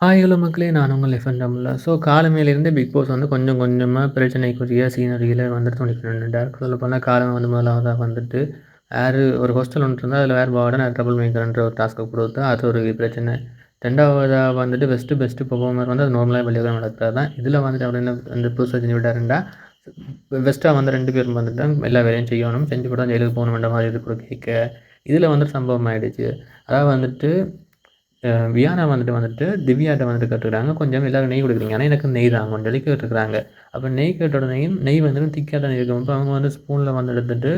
Hi hello மக்களே! நான் உங்கள் எஃப்எம் தமிழா. ஸோ காலமையிலேருந்தே பிக் பாஸ் வந்து கொஞ்சம் கொஞ்சமா பிரச்சனைக்குரிய சீனரியில வந்துட்டு தோணிட்டு டேரக்டர் சொல்லப்போனா காலம் வந்து முதலாவதா வந்துட்டு ஒரு ஹாஸ்டல் ஒன்று இருந்தா, அதில வார்டன் ட்ரபிள் மேக்கர்ன்ற ஒரு டாஸ்க்க குடுத்தா, அது ஒரு பிரச்சனை. 2வதா வந்துட்டு பெஸ்ட்டு பெர்ஃபார்மர் வந்து அது நார்மலா வெளிய நடக்கிறது தான். இதில வந்துட்டு அவர் என்ன வந்து புதுசா செஞ்சு விட்டாருன்னா, பெஸ்ட்டா வந்த 2 பேரும் வந்துட்டு எல்லா வேலையும் செய்யணும். செஞ்சு போட்டா ஜெயிலுக்கு போகணுன்ற மாரி இது கூட கேட்க, இதில வந்துட்டு சம்பவம் ஆயிடுச்சு. அதாவது வந்துட்டு வியானா வந்துட்டு திவ்யாட்ட வந்துட்டு கேட்டுருக்காங்க, "கொஞ்சம் எல்லாரும் நெய் குடுக்குறீங்க. ஆனா எனக்கு நெய் தாங்கன்னு" சொல்லி கேட்டுருக்காங்க. அப்ப நெய் கேட்ட உடனேயும் நெய் வந்துட்டு திக்கா தான் இருக்கும். அப்ப அவங்க வந்து ஸ்பூன்ல வந்து எடுத்துட்டு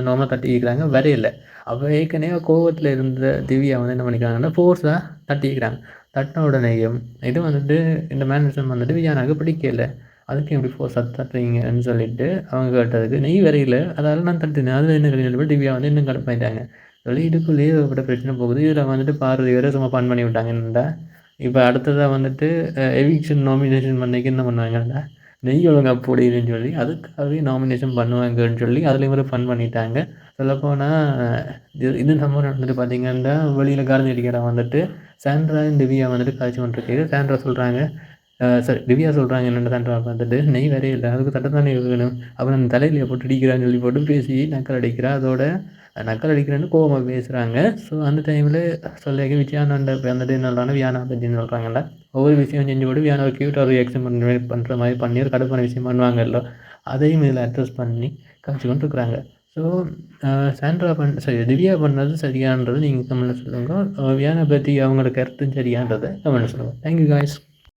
நார்மலா தட்டிக்கிறாங்க, வரையல. அப்ப ஏற்கனவே கோவத்துல இருந்த திவ்யா வந்து என்ன பண்ணிக்கிறாங்கன்னா, ஃபோர்ஸா தட்டிக்கிறாங்க. தட்டின உடனேயும் இது வந்துட்டு இந்த மேனரிசம் வந்துட்டு வியானாக்கு பிடிக்கல. "அதுக்கு எப்படி ஃபோர்ஸா தட்டுறீங்கன்னு" சொல்லிட்டு அவங்க கேட்டதுக்கு, "நெய் வரையல. அதால நான் தட்டினேன். அதுல என்ன இருக்குன்னு" சொல்லிட்டு திவ்யா வந்து இன்னும் கடுப்பாயிட்டாங்க. வெளியீட்டுக்குள்ளேயே ஏகப்பட்ட பிரச்சனை போகுது. இதில வந்துட்டு பார்வதி வேற சும்மா ஃபன் பண்ணி விட்டாங்க என்னடா, இப்ப அடுத்ததா வந்துட்டு எவிக்ஷன் நாமினேஷன் பண்ணைக்கு என்ன பண்ணுவாங்கன்னா, நெய் ஒழுங்கா போடுன்னு சொல்லி அதுக்காகவே நாமினேஷன் பண்ணுவாங்கன்னு சொல்லி அதிலயும் ஒரு ஃபன் பண்ணிட்டாங்க. சொல்லப்போனா இது சம்பவம் நடந்துட்டு பார்த்தீங்கன்னா, வெளியில கார்த்தி அடிக்கிறவன் வந்துட்டு சாண்ட்ராவும் திவ்யா வந்துட்டு கலாய்ச்சு கொண்டிருக்கையில சாண்ட்ரா சொல்றாங்க, சாரி திவ்யா சொல்றாங்க என்னோட சாண்ட்ராவ பார்த்துட்டு, "நெய் வரையல அதுக்கு தட்ட தானே வேணும். அப்புறம் அந்த தலையிலயா போட்டு இடிக்கிறான்னு" சொல்லி போட்டு பேசி நக்கல் அடிக்கிறா. அதோட நக்கல் அடிக்கிறேன்னு கோவமா பேசுறாங்க. ஸோ அந்த டைம்ல சொல்லிக்க விஜயானந்த வந்துட்டு என்னடான்னா வியானா பத்தின்னு சொல்றாங்கல்ல. ஒவ்வொரு விஷயம் செஞ்சு போட்டு வியானாவ கியூட்டா ரியாக்ஷன் பண்ற மாரி பண்ணி ஒரு கடுப்பான விஷயம் பண்ணுவாங்கல்ல. அதையும் இதில அட்ரஸ் பண்ணி காமிச்சு கொண்டு இருக்கிறாங்க. ஸோ சாண்ட்ரா திவ்யா பண்ணது சரியான்றது நீங்க கமெண்ட்ல சொல்லுங்க. வியானா பத்தி அவங்களோட கருத்தும் சரியான்றத கமெண்ட்ல சொல்லுங்க. Thank you guys.